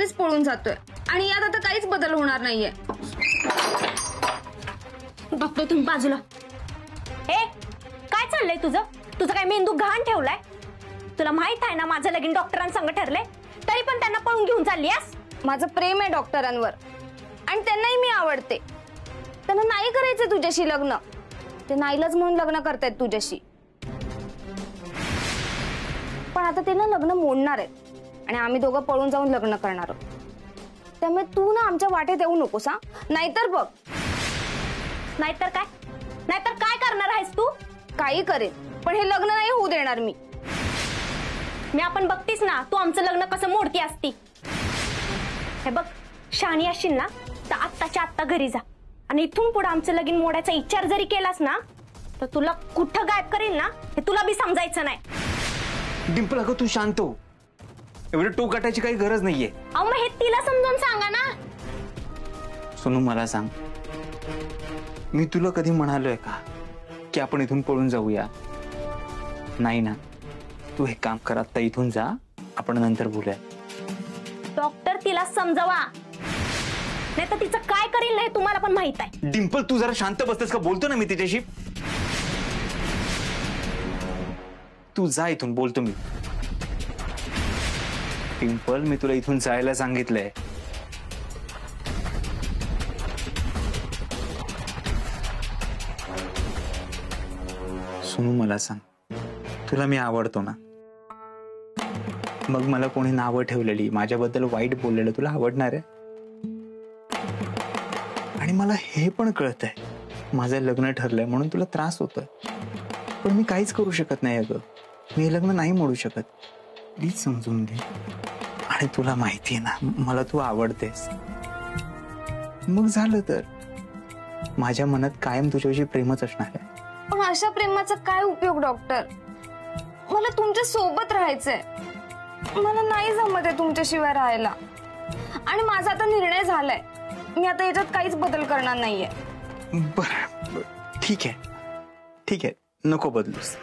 तरीच पळून जातोय आणि यात आता काहीच बदल होणार नाहीये. डॉक्टर तुम्ही बाजूला. ए काय चाललंय तुझं? तुझं काय मेंदू घाण ठेवलाय? तुला माहित आहे ना माझं लगीन डॉक्टरांसंग ठरलंय, तरी पण त्यांना पळून घेऊन चाललीस. माझं प्रेम आहे डॉक्टरांवर आणि त्यांनाही मी आवडते. त्यांना नाही करायचंय तुझ्याशी लग्न, ते नाईलाज म्हणून लग्न करतायत तुझ्याशी. पण आता ते ना लग्न मोडणार आहेत आणि आम्ही दोघं पळून जाऊन लग्न करणार आहोत. त्यामुळे तू ना आमच्या वाटेत येऊ नकोस हा, नाहीतर बघ. नाहीतर काय? नाहीतर काय करणार आहेस तू? काही करेन, पण हे लग्न नाही होऊ देणार मी. मी आपण बघतीस ना तू आमचं लग्न कसं मोडती असती. हे बघ, शहाणी असशील ना तर आत्ताच्या आत्ता घरी जा आणि इथून पुढे आमचं लगीन मोडायचा विचार जरी केलास ना तर तुला कुठं गायब करील ना हे तुला बी समजायचं नाही. डिंपल अगं तू शांत हो, एवढं टोक गाठायची काही गरज नाहीये. अहो मग हे तिला समजून सांगा ना. सोनू मला सांग, मी तुला कधी म्हणालोय का की आपण इथून पळून जाऊया? नाही ना. तू हे काम कर, आता इथून जा, आपण नंतर बोलूया. डॉक्टर तिला समजवा, नाही तर तिचं काय करील नाही तुम्हाला पण माहित आहे. डिंपल तू जरा शांत बसतेस का? बोलतो ना मी तिच्याशी. तू जा इथून, बोलतो मी. डिंपल मी तुला इथून जायला सांगितलंय. सोनू मला सांग, तुला मी आवडतो ना? मग मला कोणी नावं ठेवलेली, माझ्याबद्दल वाईट बोललेलं तुला आवडणार आहे? आणि मला हे पण कळतंय माझं लग्न ठरलंय म्हणून तुला त्रास होतोय, पण मी काहीच करू शकत नाही अगं. मी हे लग्न नाही मोडू शकत. प्लीज समजून घे. आणि तुला माहितीये ना मला तू आवडतेस. मग झालं तर माझ्या मनात कायम तुझ्याविषयी प्रेमच असणार आहे. पण अशा प्रेमाचा काय उपयोग डॉक्टर? मला तुमच्या सोबत राहायचंय. मला नाही जमत आहे तुमच्याशिवाय राहायला. आणि माझा आता निर्णय झालाय, मी आता याच्यात काहीच बदल करणार नाहीये. बरं ठीक आहे, ठीक आहे, नको बदलूस.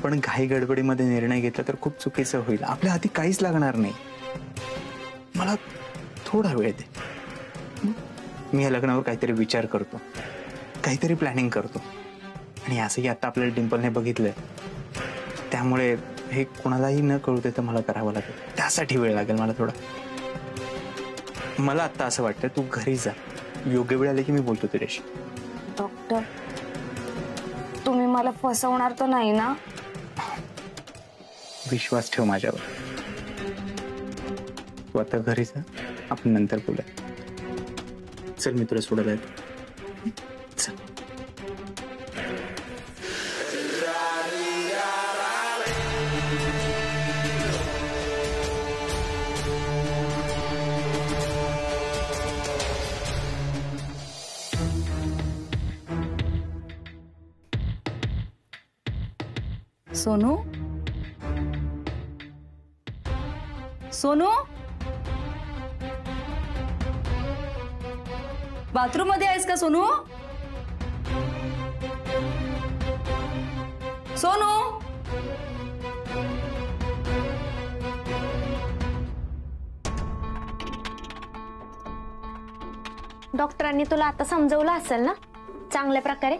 पण घाई गडबडीमध्ये निर्णय घेतला तर खूप चुकीचं होईल. आपल्या हाती काहीच लागणार नाही. मला थोडा वेळ दे. मी या लग्नावर काहीतरी विचार करतो, काहीतरी प्लॅनिंग करतो. आणि असंही आता आपल्याला डिंपलने बघितलंय, त्यामुळे हे कोणालाही न कळू दे तर मला करावं लागेल. त्यासाठी वेळ लागेल मला थोडा. मला आता असं वाटतं तू घरी जा, योग्य वेळ आली की मी बोलतो तुझ्याशी. डॉक्टर तुम्ही मला फसवणार तर नाही ना? विश्वास ठेव माझ्यावर. तू आता घरी जा, आपण नंतर बोलूया. चल मी तुला सोडायला येतो. चल. सोनू, सोनू, बाथरूम मध्ये आहेस का सोनू? सोनू, डॉक्टरांनी तुला आता समजवलं असेल ना चांगल्या प्रकारे?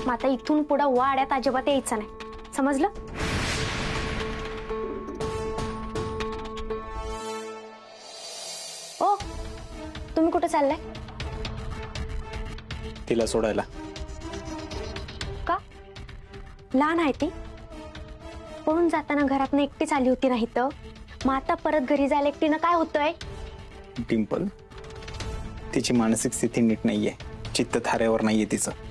मग आता इथून पुढे वाड्यात अजिबात यायचं नाही, समजलं? ओ तुम्ही कुठे चाललाय? तिला सोडायला. का? लहान आहे ती. पळून जाताना घरात एकटीच आली होती नाही तर मग आता परत घरी जायला एकटीनं काय होतंय? डिंपल तिची मानसिक स्थिती नीट नाहीये, चित्त थाऱ्यावर नाहीये तिचं.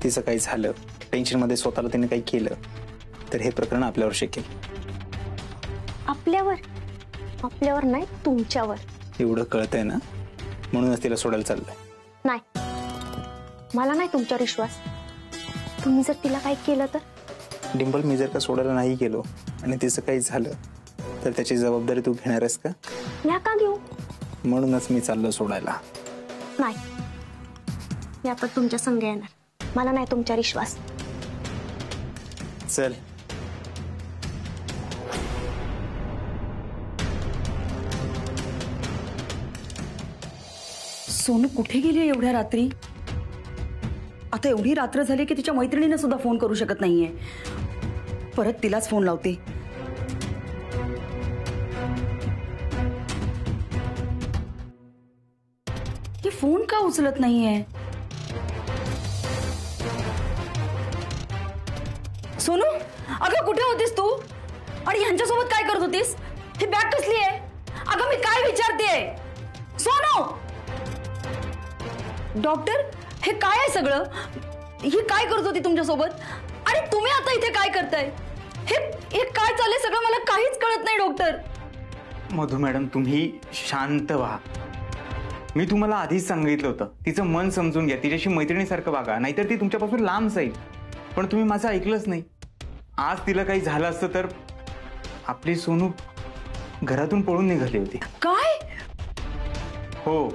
तिचं काही झालं, टेन्शन मध्ये स्वतःला तिने काही केलं तर हे प्रकरण आपल्यावर शेकेल. आपल्यावर? आपल्यावर नाही, तुमच्यावर. एवढं कळतंय ना, म्हणूनच तिला सोडायला चाललंय. नाही, मला नाही तुमच्यावर विश्वास. तुम्ही जर तिला काही केलं तर? डिंपल मी जर का सोडायला नाही गेलो आणि तिचं काही झालं तर त्याची जबाबदारी तू घेणार आहेस का? या का घेऊ? म्हणूनच मी चाललो सोडायला. नाही, मी आपण तुमच्या संग येणार. मला नाही तुमच्यावर विश्वास. चल. सोनू कुठे गेली एवढ्या रात्री? आता एवढी रात्र झाली की तिच्या मैत्रिणीने सुद्धा फोन करू शकत नाहीये. परत तिलाच फोन लावते. ही फोन का उचलत नाहीये? सोनू, अगं कुठे होतीस तू? आणि ह्यांच्यासोबत काय करत होतीस? ही बॅग कसली आहे? अगं मी काय विचारतेय? सोनू! डॉक्टर, हे काय आहे सगळं? ही काय करत होती तुमच्यासोबत? आणि तुम्ही आता इथे काय करताय? हे हे काय चाललंय सगळं मला काहीच कळत नाही डॉक्टर. मधू मॅडम, तुम्ही शांत व्हा. मी तुम्हाला आधीच सांगितलं होतं, तिचं मन समजून घ्या, तिच्याशी मैत्रिणीसारखं वागा, नाहीतर ती तुमच्यापासून लांब जाईल. पण तुम्ही माझं ऐकलंच नाही. आज तिला काही झालं असतं तर आपली सोनू घरातून पळून निघाली होती. काय? हो,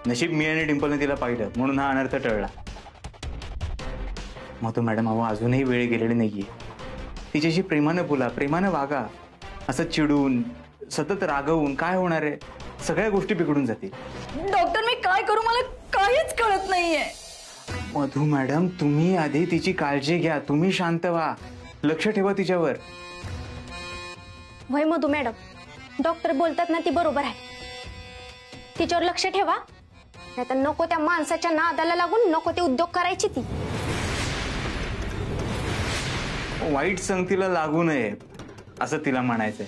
नशीब मी आणि डिंपलने तिला पाहिलं म्हणून हा अनर्थ टळला. मधू मॅडम, अहो अजूनही वेळ गेलेली नाहीये. तिच्याशी प्रेमानं बोला, प्रेमानं वागा. असं चिडून सतत रागवून काय होणार आहे? सगळ्या गोष्टी बिघडून जातील. डॉक्टर, मी काय करू? मला काहीच कळत नाहीये. मधू मॅडम, तुम्ही आधी तिची काळजी घ्या. तुम्ही शांत व्हा, लक्ष ठेवा तिच्यावर. वय मधू मॅडम, डॉक्टर बोलतात ना ती बरोबर आहे. तिच्यावर लक्ष ठेवा, नाहीतर नको त्या माणसाच्या नादाला लागून नको ते उद्योग करायची ती. वाईट संगतीला लागू नये असं तिला म्हणायचंय.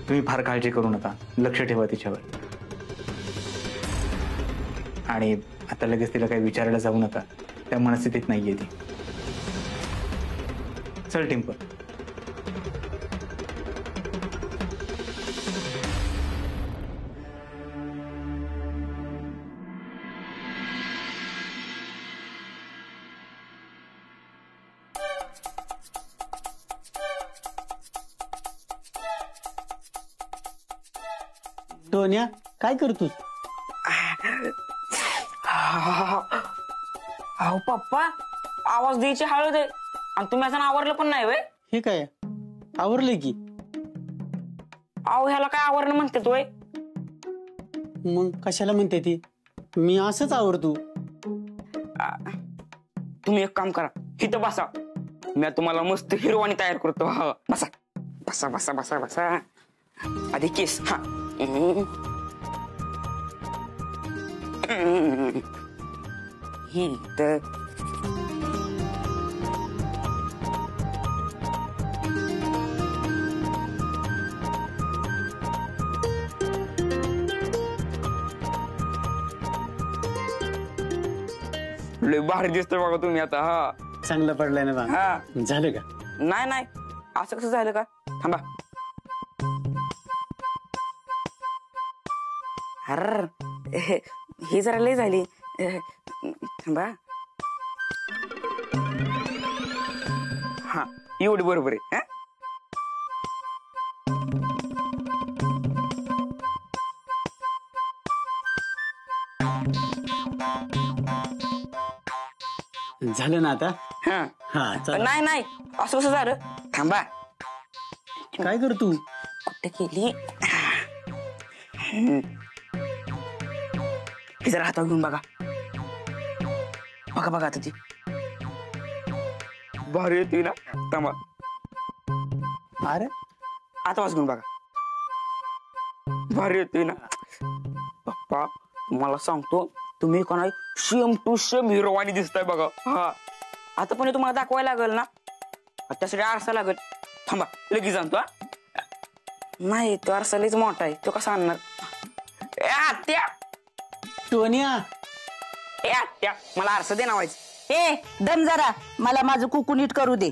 तुम्ही फार काळजी करू नका, लक्ष ठेवा तिच्यावर. आणि आता लगेच तिला काही विचारायला जाऊ नका, त्या मनस्थितीत नाहीये ती. चल टिंपल. टोन्या, काय करतोस? अहो पप्पा, आवाज द्यायची हळद आहे आणि तुम्ही असं आवरलं पण नाही व्हय? हे काय आवरलंय की? अहो ह्याला काय आवरणं म्हणते तोय? मग कशाला म्हणते ती? मी असंच आवरतो. तुम्ही एक काम करा, इथं बसा, मी तुम्हाला मस्त हिरवाणी तयार करतो. हा बसा बसा बसा बसा बसा. आधी केस. हा ही तर लय भारी दिसतोय बघा तुम्ही आता. हा चांगलं पडलंय ना बा? हा. झालं का? नाही नाही, असं कसं झालं का? थांबा. अर ही जरा लय झाली. थांबा. हा एवढी बरोबर आहे. हा झालं ना आता? हा हा चल. नाही नाही, असं कसं झालं? थांबा. काय करतो? कुठे केली? हे जरा हातावर घेऊन बघा. बघा बघा आता ती भारी येते ना. थांबा, अरे आता वाज घेऊन बघा. भारी येते ना. पप्पा मला सांगतो, तुम्ही कोणा सेम टू सेम हिरोवानी दिसताय बघा. हा आता पण हे तुम्हाला दाखवायला लागेल ना, त्यासाठी आरसा लागेल. थांबा लगेच आणतो. हा नाही, तो आरसा लयच मोठा आहे, तो कसा आणणार? ए आत्या, टोन्या, ए आत्या, मला आरसा दे नावायचं. ए दम जरा, मला माझं कुकू नीट करू दे.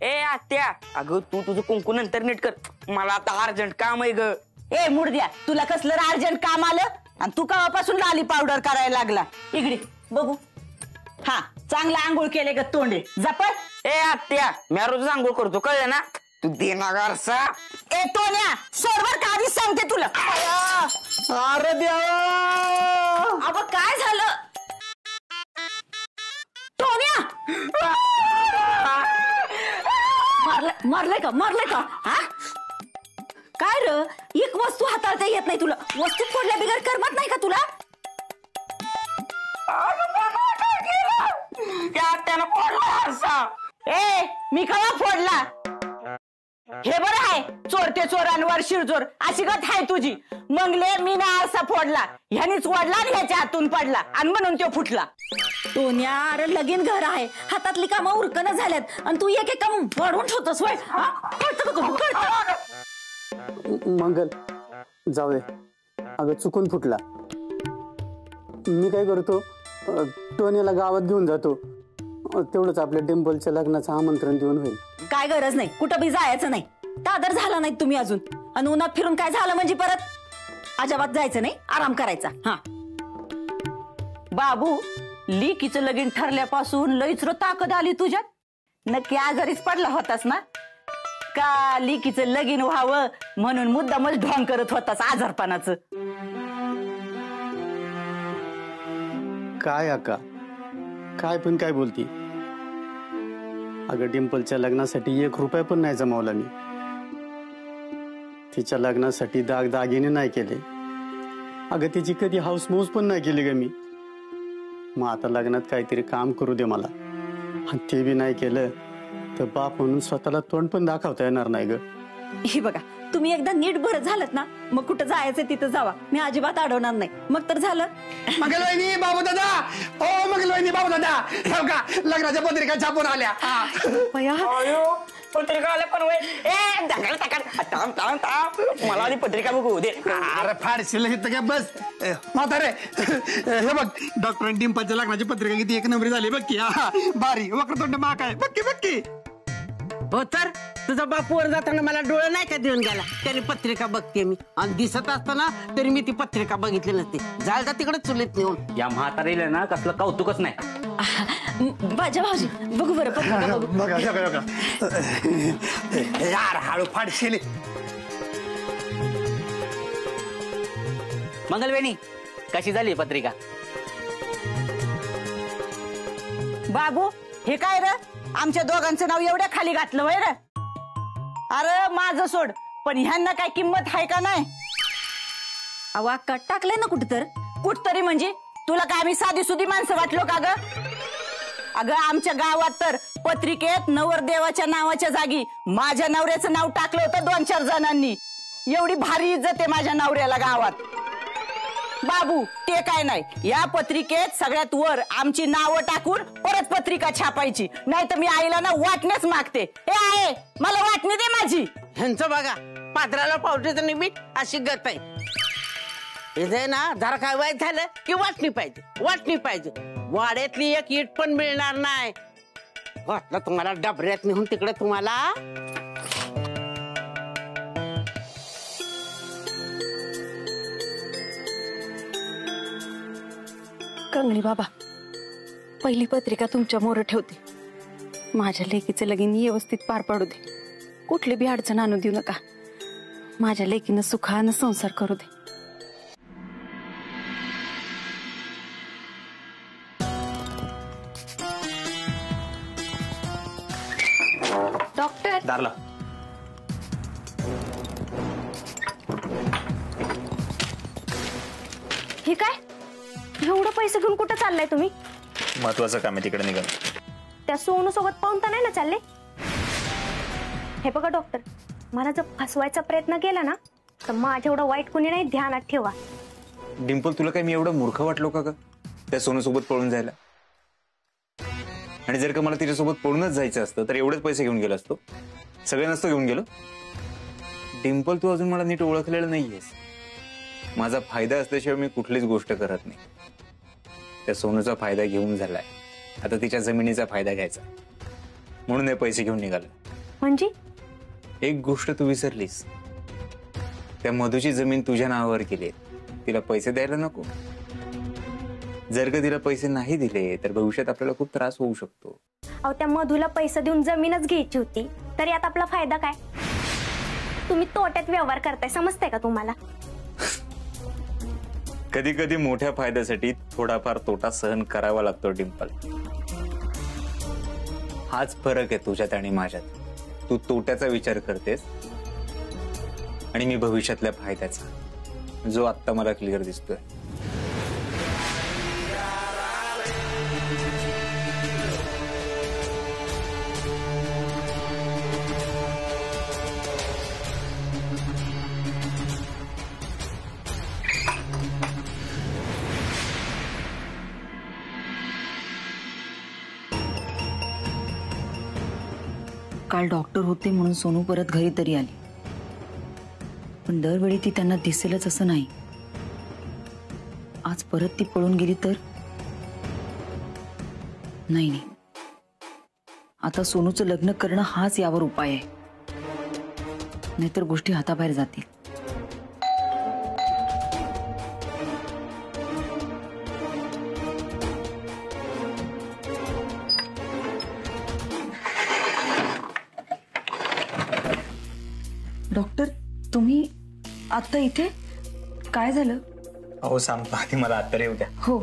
ए आत्या, अगं तू तुझं कुंकू नंतर नीट कर, मला आता अर्जंट काम आहे ग. ए मुर्द्या, तुला कसलं अर्जंट काम आलं आणि तू केव्हापासून लाली पावडर करायला लागला? इकडे बघू. हा चांगला आंघोळ केले ग तोंडे जपत. ए आत्या, मी रोज आंघोळ करतो, कळलं ना? तू दे ना ग आरसा. ए तोन्या, सोडवर का आधीच सांगते तुला. अरे देवा, अगं काय झालं? टोन्या मारलंय का? मारलंय का? हा काय र एक वस्तू हाताळता येत नाही तुला? वस्तू फोडल्या बिगर करमत नाही का तुला? त्यानं फोडला आरसा. ए मी कवा फोडला? हे बरं आहे चोरते चोरांवर शिरजोर अशी गत आहे तुझी. मंगले मी ना आरसा फोडला, ह्यानीच ओढला आणि ह्याच्या हातून पडला आणि म्हणून तो फुटला. टोन्या अरे लगीन घर आहे, हातातली कामं उरकणं झाल्यात आणि तू एक एक काम वाढवून ठेवतोस वय. कळतं का तुला? कळतं? मंगल जाऊ दे, अगं चुकून फुटला. मी काय करतो, टोनीला गावात घेऊन जातो, तेवढंच आपल्या डिंपलच्या लग्नाचं आमंत्रण देऊन होईल. काय गरज नाही, कुठं बी जायचं नाही. दादर झाला नाही तुम्ही अजून, आणि उन्हात फिरून काय झालं म्हणजे परत अजिबात जायचं नाही, आराम करायचा. हा बाबू, लिकीचं लगीन ठरल्यापासून लईच ताकद आली तुझ्यात. नक्की आजारीच पडला होतास ना? का लिकीचं लगीन व्हावं म्हणून मुद्दामच ढोंग करत होतास आजारपणाचं? काय अक्का, काय पण काय बोलती? अगं डिंपलच्या लग्नासाठी 1 रुपया पण नाही जमावला मी. तिच्या लग्नासाठी दागदागिने नाही केले. अगं तिची कधी हाऊस मौज पण नाही केली ग मी. मग आता लग्नात काहीतरी काम करू दे मला, आणि ते बी नाही केलं तर बाप म्हणून स्वतःला तोंड पण दाखवता येणार नाही ग. हे बघा, तुम्ही एकदा नीट बरं झालत ना, मग कुठं जायचं तिथं जावा, मी अजिबात अडवणार नाही. मग तर झालं. मंगलवाहिनी बाबू दादा, ओ मंगलवाहिनी बाबू दादा, हो का लग्नाच्या पत्रिका छापून आल्या. पत्रिका आल्या पण वय. ए ढकल ढकल, थांब थांब थांब, मला आधी पत्रिका बघू दे. अरे फाडशील इथं काय बस. म्हातारे हे बघ, डॉक्टर डिंपलच्या लग्नाची पत्रिका किती 1 नंबरी झाली बघ की. भारी वक्रतोंड मा काय बघ की. हो तर तुझा बाप वर जाताना मला डोळे नाही का देऊन गेला, त्याने पत्रिका बघते मी, आणि दिसत असताना तरी मी ती पत्रिका बघितली नसते. जायला तिकडे चुलीत नेऊन. या म्हातारीला ना कसलं कौतुकच नाही. माझ्या भाऊजी बघू बरं पत्रिका बघू. बघा यार हळू फाडशील. मंगलवेणी कशी झाली पत्रिका? बाबू, हे काय रे, आमच्या दोघांचं नाव एवढ्या खाली घातलं वय रे? अरे माझं सोड, पण ह्यांना काय किंमत आहे का नाही? अहो अक्का, टाकलंय ना कुठतरी म्हणजे तुला काय आम्ही साधी सुधी माणसं वाटलो का ग? अगं आमच्या गावात तर पत्रिकेत नवरदेवाच्या नावाच्या जागी माझ्या नवऱ्याचं नाव टाकलं होतं 2-4 जणांनी. एवढी भारी इज्जत आहे माझ्या नवऱ्याला गावात. बाबू, ते काय नाही, या पत्रिकेत सगळ्यात वर आमची नावं टाकून परत पत्रिका छापायची, नाही तर मी आईला ना वाटणेच मागते. हे आहे, मला वाटणी दे माझी. ह्यांचं बघा, पात्राला पावटीचं निमित्त अशी गत आहे. हे ना जरा काय वाईट झालं की वाटणी पाहिजे. वाड्यातली 1 ईट पण मिळणार नाही. वाटलं तुम्हाला डबऱ्यात नेऊन तिकडे तुम्हाला. कंगणी बाबा, पहिली पत्रिका तुमच्या मोर ठेवते. माझ्या लेकीचं लगीन व्यवस्थित पार पाडू दे, कुठली बी अडचण आणू देऊ नका. माझ्या लेकीनं सुखानं संसार करू दे. डॉक्टर, दारला हे काय, एवढं पैसे घेऊन कुठं चाललाय तुम्ही? महत्वाचं काम आहे, तिकडे निघाल. त्या सोनू सोबत पाहून तर नाही ना चालले? हे बघा डॉक्टर, मला जर फसवायचा प्रयत्न केला ना तर माझ्या एवढं वाईट कुणी नाही, ध्यानात ठेवा. डिंपल, तुला काय मी एवढं मूर्ख वाटलो का त्या सोनूसोबत पळून जायला? आणि जर का मला तिच्यासोबत पळूनच जायचं असतं तर एवढेच पैसे घेऊन गेलो असतो, सगळे नसतो घेऊन गेलो. डिंपल, तू अजून मला नीट ओळखलेलं नाहीयेस. माझा फायदा असल्याशिवाय मी कुठलीच गोष्ट करत नाही. त्या सोनूचा फायदा घेऊन झालाय, आता तिच्या जमिनीचा फायदा घ्यायचा, म्हणून हे पैसे घेऊन निघालो. म्हणजे एक गोष्ट तू विसरलीस, त्या मधूची जमीन तुझ्या नावावर केली, तिला पैसे द्यायला नको. जर का तिला पैसे नाही दिले तर भविष्यात आपल्याला खूप त्रास होऊ शकतो. अहो, त्या मधूला पैसे देऊन जमीनच घ्यायची होती, तरी आता आपला फायदा काय? तुम्ही तोट्यात व्यवहार करताय, समजताय का तुम्हाला? कधी कधी मोठ्या फायद्यासाठी थोडाफार तोटा सहन करावा लागतो डिंपल. हाच फरक आहे तुझ्यात आणि माझ्यात. तू तोट्याचा विचार करतेस आणि मी भविष्यातल्या फायद्याचा, जो आत्ता मला क्लिअर दिसतोय. काल डॉक्टर होते म्हणून सोनू परत घरी तरी आली, पण दरवेळी ती त्यांना दिसेलच असं नाही. आज परत ती पळून गेली तर नाही. आता सोनूचं लग्न करणं हाच यावर उपाय आहे, नाहीतर गोष्टी हाताबाहेर जातील. डॉक्टर, तुम्ही आता इथे? काय झालं? अहो सांगतो आधी, मला आता येऊ द्या. हो.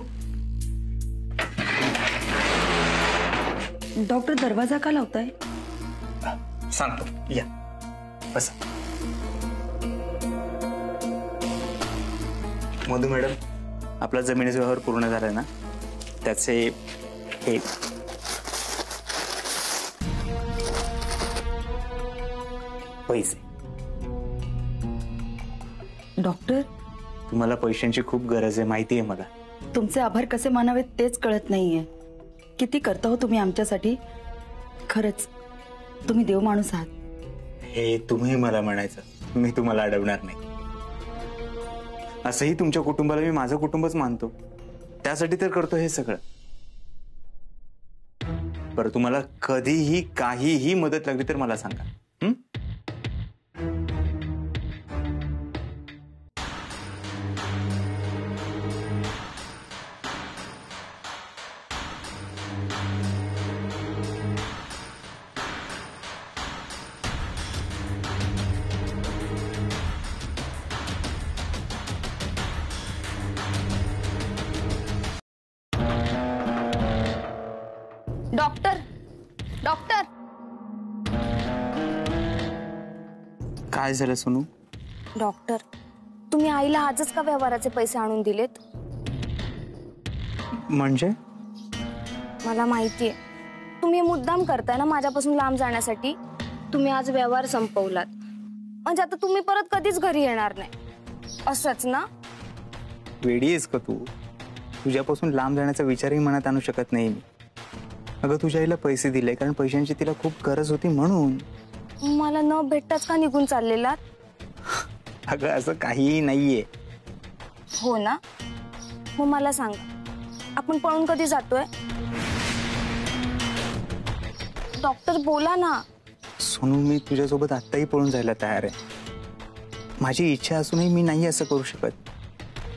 डॉक्टर, दरवाजा का लावताय? सांगतो, या बस. मधू मॅडम, आपला जमिनीचा व्यवहार पूर्ण झालाय ना, त्याचे हे पैसे. डॉक्टर, तुम्हाला पैशांची खूप गरज आहे, माहिती आहे मला. तुमचे आभार कसे मानावेत तेच कळत नाहीये. किती करता हो तुम्ही आमच्यासाठी. खरंच तुम्ही देव माणूस आहात. हे तुम्ही मला म्हणायचं, मी तुम्हाला अडवणार नाही. असंही तुमच्या कुटुंबाला मी माझं कुटुंबच मानतो, त्यासाठी तर करतो हे सगळं. बरं, तुम्हाला कधीही काहीही मदत लागली तर मला सांगा. Doctor, doctor. काय झालं सोनू? डॉक्टर, तुम्ही आईला आजच का व्यवहाराचे पैसे आणून दिलेत? म्हणजे? मला माहितीये तुम्ही मुद्दाम करताय ना माझ्यापासून लांब जाण्यासाठी. तुम्ही आज व्यवहार संपवलात म्हणजे आता तुम्ही परत कधीच घरी येणार नाही, असंच ना? वेडी आहेस का तू? तुझ्यापासून लांब जाण्याचा विचारही मनात आणू शकत नाही मी. अगं, तुझ्या आईला पैसे दिले कारण पैशांची तिला खूप गरज होती म्हणून. मला न भेटताच का निघून चाललेलात? अगं, असं काहीही नाहीये. हो ना? मग मला सांगा, आपण पळून कधी जातोय? डॉक्टर बोला ना. सोनू, मी तुझ्यासोबत आत्ताही पळून जायला तयार आहे. माझी इच्छा असूनही मी नाही असं करू शकत.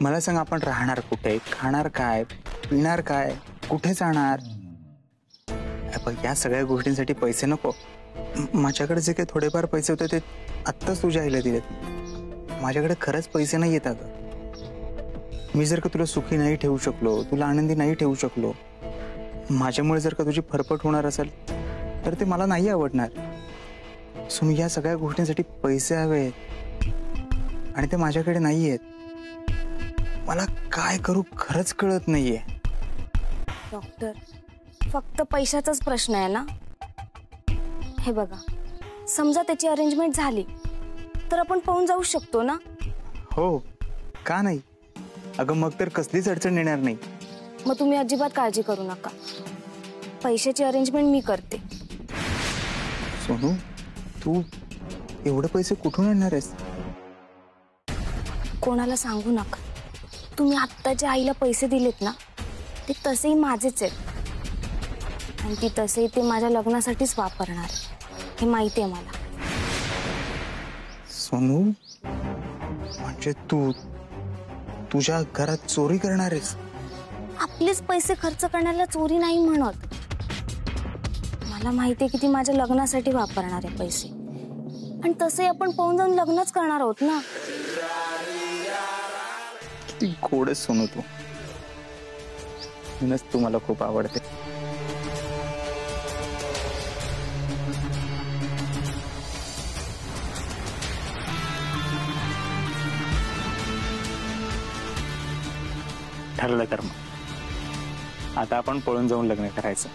मला सांग, आपण राहणार कुठे, खाणार काय, पिणार काय, कुठे जाणार? या सगळ्या गोष्टींसाठी पैसे नको. माझ्याकडे जे काही थोडेफार पैसे होते ते आत्ताच तुझ्या आईला दिलेत. माझ्याकडे खरंच पैसे नाही येत. अगं, मी जर का तुला सुखी नाही ठेवू शकलो, तुला आनंदी नाही ठेवू शकलो, माझ्यामुळे जर का तुझी फरफट होणार असेल तर ते मला नाही आवडणार. सो या सगळ्या गोष्टींसाठी पैसे हवेत आणि ते माझ्याकडे नाही आहेत. मला काय करू खरंच कळत नाहीये. डॉक्टर, फक्त पैशाचाच प्रश्न आहे ना? हे बघा, समजा त्याची अरेंजमेंट झाली तर आपण पळून जाऊ शकतो ना? हो, का नाही? अगं, मग तर कसलीच अडचण येणार नाही. मग तुम्ही अजिबात काळजी करू नका, पैशाची अरेंजमेंट मी करते. सोनू, तू एवढे पैसे कुठून आणणार आहेस? कोणाला सांगू नका. तुम्ही आत्ताच्या आईला पैसे दिलेत ना, ते तसेही माझेच आहेत आणि ती तसेही ते माझ्या लग्नासाठीच वापरणार, हे माहिती आहे मला. सोनू, म्हणजे तू तुझ्या घरात चोरी करणार आहेस? आपलेच पैसे खर्च करण्याला चोरी नाही म्हणत. मला माहिती आहे की ती माझ्या लग्नासाठी वापरणार आहे पैसे, आणि तसे आपण पळून जाऊन लग्नच करणार आहोत ना. किती गोड आहेस सोनू तू. म्हणूनच तू मला खूप आवडते. ठरलं तर मग आता आपण पळून जाऊन लग्न करायचं.